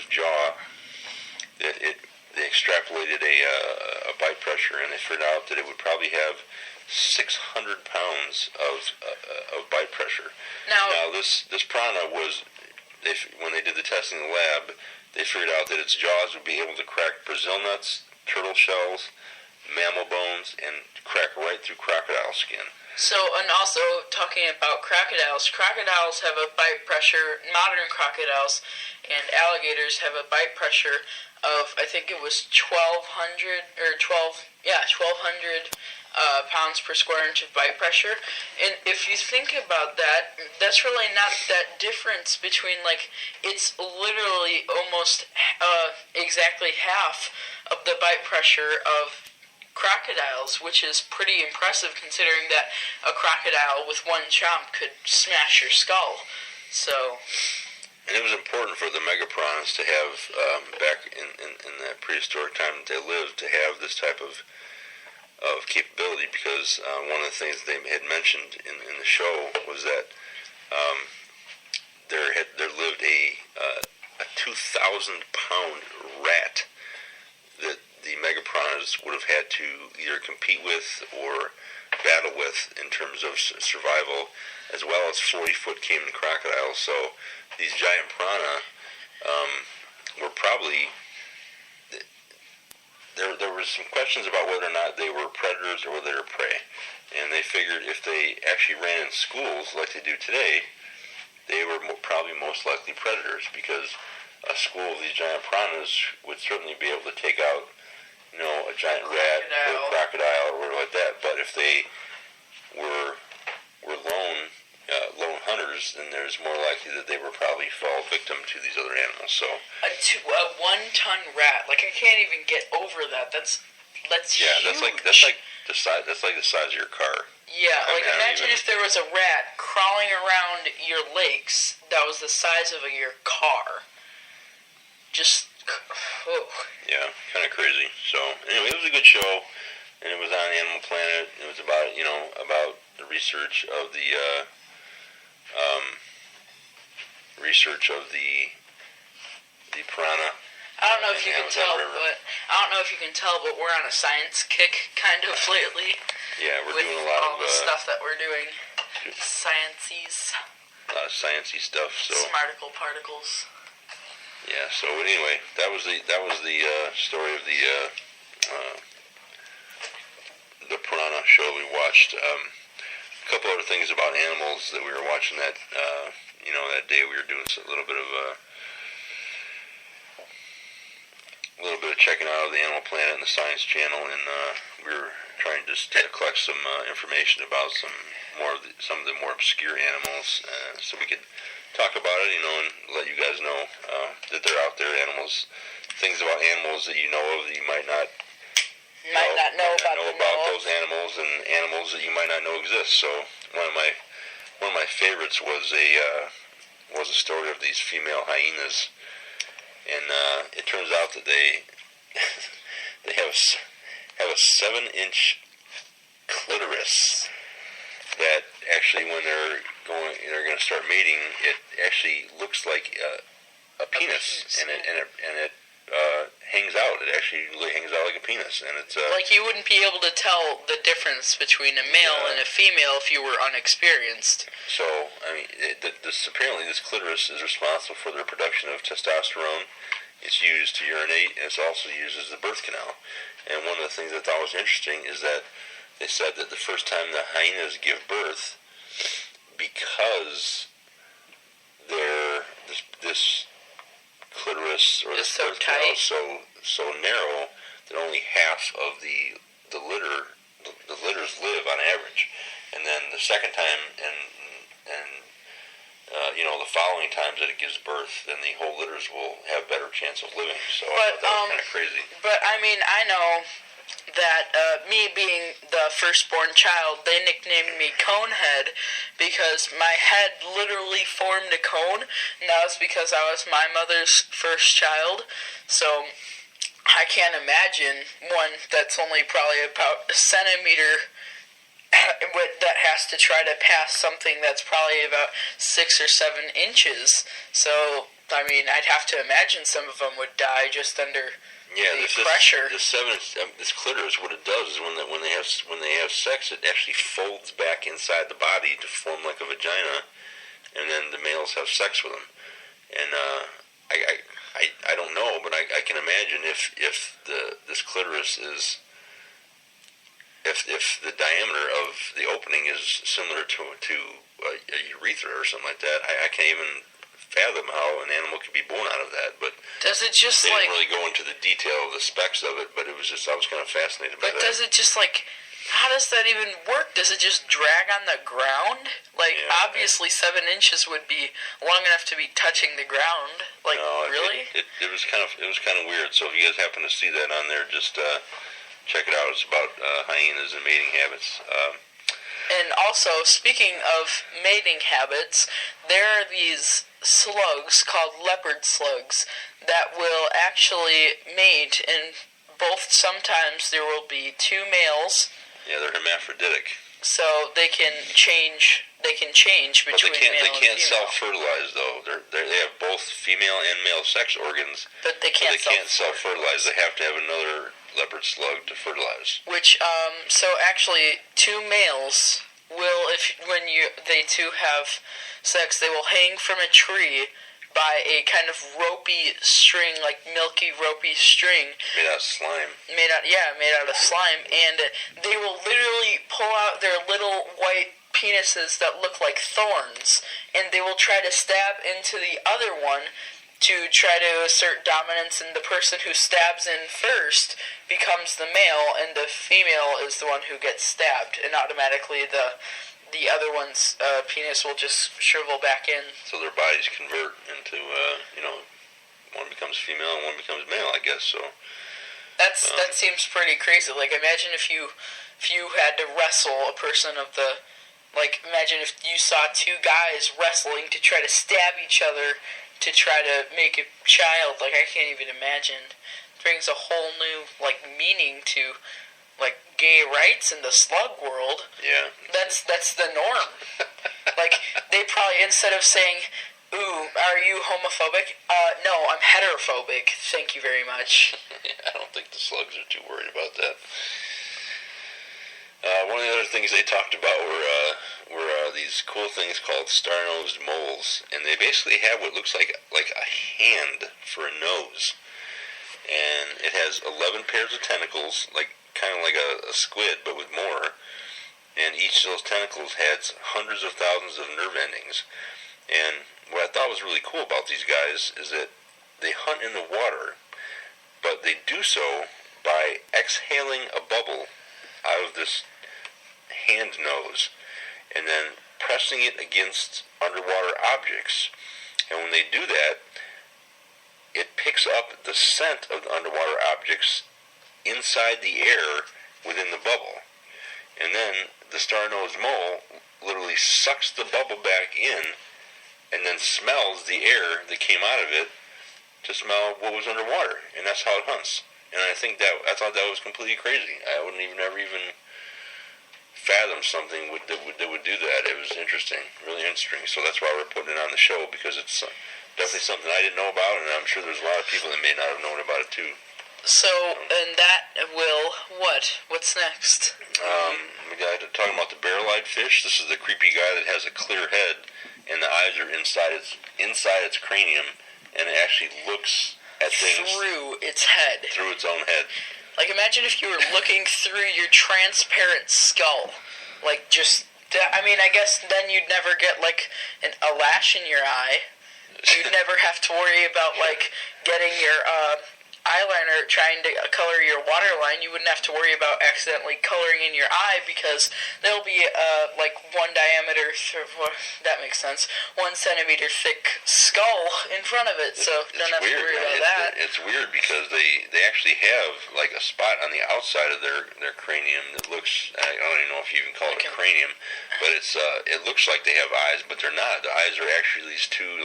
piranha's jaw, they extrapolated a bite pressure, and they figured out that it would probably have 600 pounds of bite pressure. Now this piranha was, when they did the testing in the lab, they figured out that its jaws would be able to crack Brazil nuts, turtle shells, mammal bones, and crack right through crocodile skin. So, and also talking about crocodiles have a bite pressure, modern crocodiles and alligators have a bite pressure of, I think it was 1,200 pounds per square inch of bite pressure. And if you think about that, that's really not that difference between, like, it's literally almost exactly half of the bite pressure of crocodiles, which is pretty impressive considering that a crocodile with one chomp could smash your skull. So, and it was important for the megapiranhas to have, back in that prehistoric time that they lived, to have this type of capability, because one of the things they had mentioned in the show was that there lived a 2,000-pound rat that the megapiranhas would have had to either compete with or battle with in terms of survival, as well as 40-foot caiman crocodiles. So these giant piranha were probably... There were some questions about whether or not they were predators or whether they were prey. And they figured if they actually ran in schools like they do today, they were probably most likely predators, because a school of these giant piranhas would certainly be able to take out, a giant rat or a crocodile or like that. But if they were lone hunters, then there's more likely that they would probably fall victim to these other animals. So a 1-ton rat, like, I can't even get over that. That's yeah, huge. that's like the size of your car. Yeah, imagine if there was a rat crawling around your lakes that was the size of your car. Just, yeah, kind of crazy. So anyway, it was a good show, and it was on Animal Planet. It was about the research of the piranha. I don't know if you can tell, but we're on a science kick kind of lately. Yeah, we're with doing a lot all of the stuff that we're doing. Sciences. A lot of sciencey stuff. So Smarticle particles. Yeah. So anyway, that was the story of the piranha show we watched. A couple other things about animals that we were watching that that day. We were doing a little bit of checking out of the Animal Planet and the Science Channel, and we were trying just to collect some information about some of the more obscure animals, so we could talk about it, and let you guys know that they're out there. Animals, things about animals that you know of that you might not know about those animals, and animals that you might not know exist. So one of my favorites was a story of these female hyenas, and it turns out that they have a 7-inch clitoris that actually, when they're going to start mating, it actually looks like a penis, and it hangs out. It actually really hangs out like a penis, and it's like you wouldn't be able to tell the difference between a male and a female if you were unexperienced. So, I mean, apparently this clitoris is responsible for the production of testosterone. It's used to urinate, and it's also used as the birth canal. And one of the things I thought was interesting is that they said that the first time the hyenas give birth, because this clitoris or this birth canal is so narrow that only half of the litters live on average, and then the second time and the following times that it gives birth, then the whole litters will have better chance of living. So I thought that was kind of crazy. But I mean, I know that me being the firstborn child, they nicknamed me Conehead because my head literally formed a cone, and that was because I was my mother's first child. So I can't imagine one that's only probably about a centimeter that has to try to pass something that's probably about 6 or 7 inches. So I mean, I'd have to imagine some of them would die just under the pressure. This clitoris, what it does is when they have sex, it actually folds back inside the body to form like a vagina, and then the males have sex with them. And I don't know, but I can imagine if this clitoris is, if the diameter of the opening is similar to a urethra or something like that, I can't even fathom how an animal could be born out of that. But does it just they didn't really go into the detail of the specs of it, but it was just, I was kind of fascinated by that. But does it just how does that even work? Does it just drag on the ground? Obviously 7 inches would be long enough to be touching the ground. No, really? It was kind of weird. So if you guys happen to see that on there, just check it out. It's about hyenas and mating habits. And also, speaking of mating habits, there are these slugs called leopard slugs that will actually mate, and sometimes there will be 2 males. Yeah, they're hermaphroditic. So they can change between male and female. They can't self-fertilize though. They have both female and male sex organs. But they can't self-fertilize. They have to have another leopard slug to fertilize. Which so actually 2 males will, when they two have sex, they will hang from a tree by a kind of ropey string, like milky ropey string. Made out of slime. Made out of slime, and they will literally pull out their little white penises that look like thorns, and they will try to stab into the other one to try to assert dominance, and the person who stabs in first becomes the male, and the female is the one who gets stabbed, and automatically the other one's penis will just shrivel back in. So their bodies convert into, one becomes female and one becomes male, I guess. So that seems pretty crazy. Imagine if you had to wrestle a person of the, imagine if you saw 2 guys wrestling to try to stab each other to try to make a child. I can't even imagine. It brings a whole new meaning to gay rights in the slug world. Yeah. That's the norm. They probably, instead of saying, "Ooh, are you homophobic?" No, I'm heterophobic. Thank you very much. I don't think the slugs are too worried about that. One of the other things they talked about were these cool things called star-nosed moles, and they basically have what looks like a hand for a nose, and it has 11 pairs of tentacles, kind of like a squid, but with more. And each of those tentacles has hundreds of thousands of nerve endings. And what I thought was really cool about these guys is that they hunt in the water, but they do so by exhaling a bubble out of this hand nose and then pressing it against underwater objects. And when they do that, it picks up the scent of the underwater objects inside the air within the bubble. And then the star-nosed mole literally sucks the bubble back in and then smells the air that came out of it to smell what was underwater. And that's how it hunts. And I thought that was completely crazy. I wouldn't ever even fathom something that would do that. It was interesting, really interesting. So that's why we're putting it on the show, because it's definitely something I didn't know about, and I'm sure there's a lot of people that may not have known about it too. So, and that will, what's next? We got talking about the barrel-eyed fish. This is the creepy guy that has a clear head, and the eyes are inside its cranium, and it actually looks at things through its head. Through its own head. Imagine if you were looking through your transparent skull. I guess then you'd never get, a lash in your eye. You'd never have to worry about, getting your, eyeliner trying to color your waterline. You wouldn't have to worry about accidentally coloring in your eye, because there'll be one diameter, that makes sense, 1 centimeter thick skull in front of it, so don't have to worry about that. It's weird because they actually have a spot on the outside of their cranium that looks, I don't even know if you even call it a cranium, but it looks like they have eyes, but they're not. The eyes are actually these 2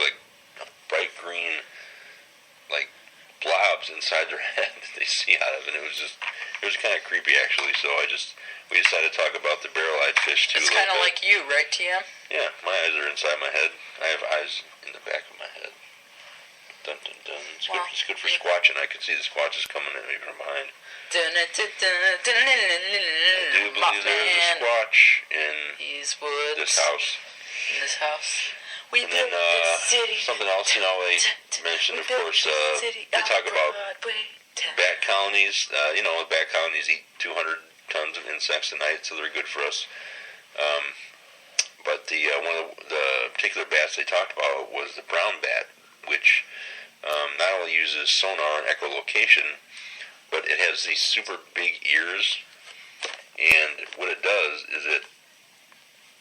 bright green blobs inside their head that they see out of it. It was kind of creepy, actually. So we decided to talk about the barrel-eyed fish too. It's kind of like you, right, TM? Yeah, my eyes are inside my head. I have eyes in the back of my head. Dun, dun, dun. It's good for squatching. I can see the squatches coming at me from behind. I do believe there is a squatch in this house. In this house. And then something else, they mentioned, of course, they talk about bat colonies. Bat colonies eat 200 tons of insects a night, so they're good for us. But one of the particular bats they talked about was the brown bat, which not only uses sonar and echolocation, but it has these super big ears. And what it does is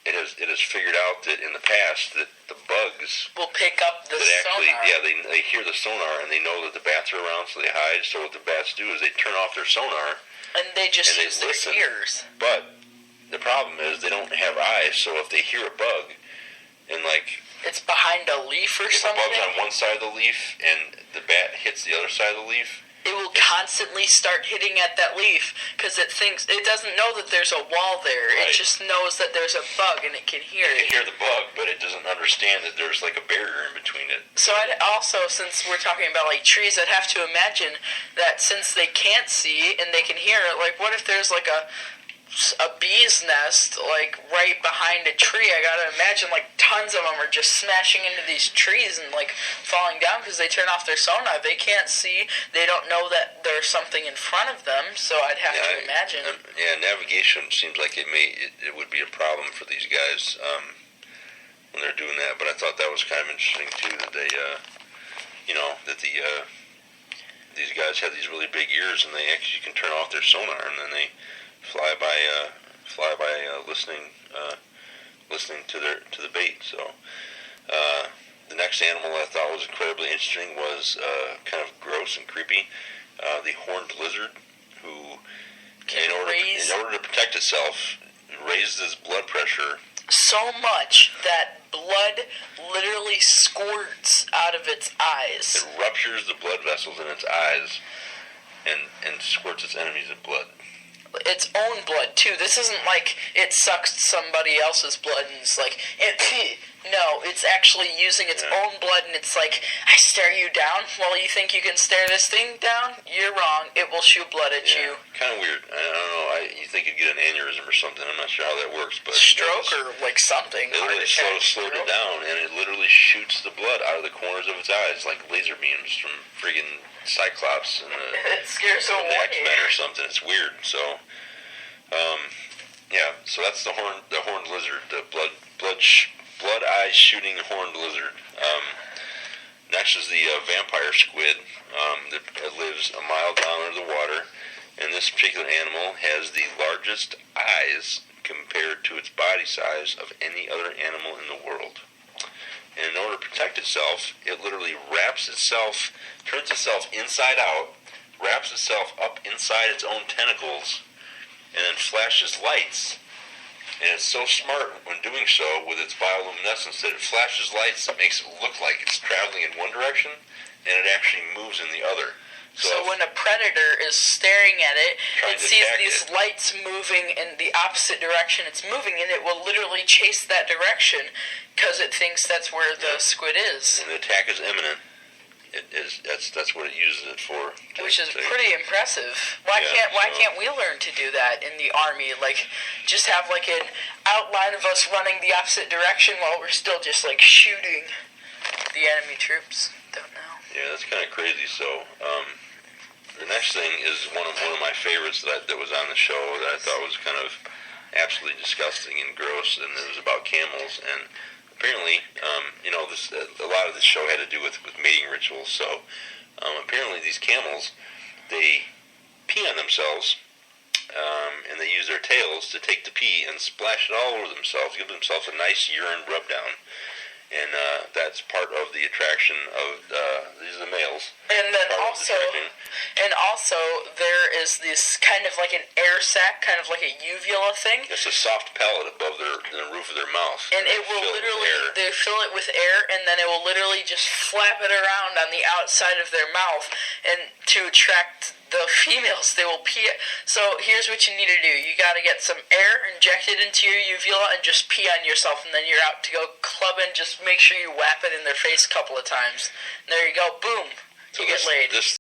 it has figured out that in the past that the bugs will pick up the sonar. They hear the sonar and they know that the bats are around, so they hide. So what the bats do is they turn off their sonar and they just use their ears. But the problem is they don't have eyes, so if they hear a bug and it's behind a leaf or something. If a bug's on one side of the leaf and the bat hits the other side of the leaf, it will constantly start hitting at that leaf because it doesn't know that there's a wall there. Right. It just knows that there's a bug and it can hear it. It can hear the bug, but it doesn't understand that there's a barrier in between it. So I'd also, since we're talking about trees, I'd have to imagine that since they can't see and they can hear it, what if there's a bee's nest right behind a tree? I gotta imagine tons of them are just smashing into these trees and falling down because they turn off their sonar. They can't see. They don't know that there's something in front of them. So I'd have to imagine. Navigation seems like it would be a problem for these guys when they're doing that. But I thought that was kind of interesting too that they, these guys have these really big ears and they actually can turn off their sonar and then they fly by listening to the bait. So the next animal I thought was incredibly interesting was kind of gross and creepy. The horned lizard, who in order to protect itself, raises its blood pressure so much that blood literally squirts out of its eyes. It ruptures the blood vessels in its eyes and squirts its enemies with blood. Its own blood too. This isn't it sucks somebody else's blood and it's no, it's actually using its own blood and it's I stare you down. Well, you think you can stare this thing down? You're wrong. It will shoot blood at you. Kind of weird. I don't know. You think you'd get an aneurysm or something. I'm not sure how that works, but stroke or something. It really slowed it down, and it literally shoots the blood out of the corners of its eyes like laser beams from friggin' Cyclops and it scares the X-Men or something. It's weird. So, so that's the horned lizard, the blood eye shooting horned lizard. Next is the vampire squid that lives a mile down under the water, and this particular animal has the largest eyes compared to its body size of any other animal in the world. And in order to protect itself, it literally turns itself inside out, wraps itself up inside its own tentacles, and then flashes lights. And it's so smart when doing so with its bioluminescence that it flashes lights that makes it look like it's traveling in one direction, and it actually moves in the other. So when a predator is staring at it, it sees these lights moving in the opposite direction it's moving, and it will literally chase that direction because it thinks that's where the squid is. When the attack is imminent, that's what it uses it for. Which is pretty impressive. Why can't we learn to do that in the army? Just have an outline of us running the opposite direction while we're still just shooting the enemy troops. Don't know. Yeah, that's kind of crazy. So, the next thing is one of my favorites that was on the show that I thought was kind of absolutely disgusting and gross, and it was about camels. And apparently, a lot of this show had to do with mating rituals. So, apparently these camels, they pee on themselves, and they use their tails to take the pee and splash it all over themselves, give themselves a nice urine rub down. And that's part of the attraction of these are the males. And then also there is this kind of an air sac, kind of like a uvula thing. It's a soft pellet above the roof of their mouth. And it will they fill it with air, and then it will literally just flap it around on the outside of their mouth, and to attract the females, they will pee. So here's what you need to do. You got to get some air injected into your uvula and just pee on yourself, and then you're out to go clubbing. Just make sure you whap it in their face a couple of times. And there you go. Boom. You get laid. This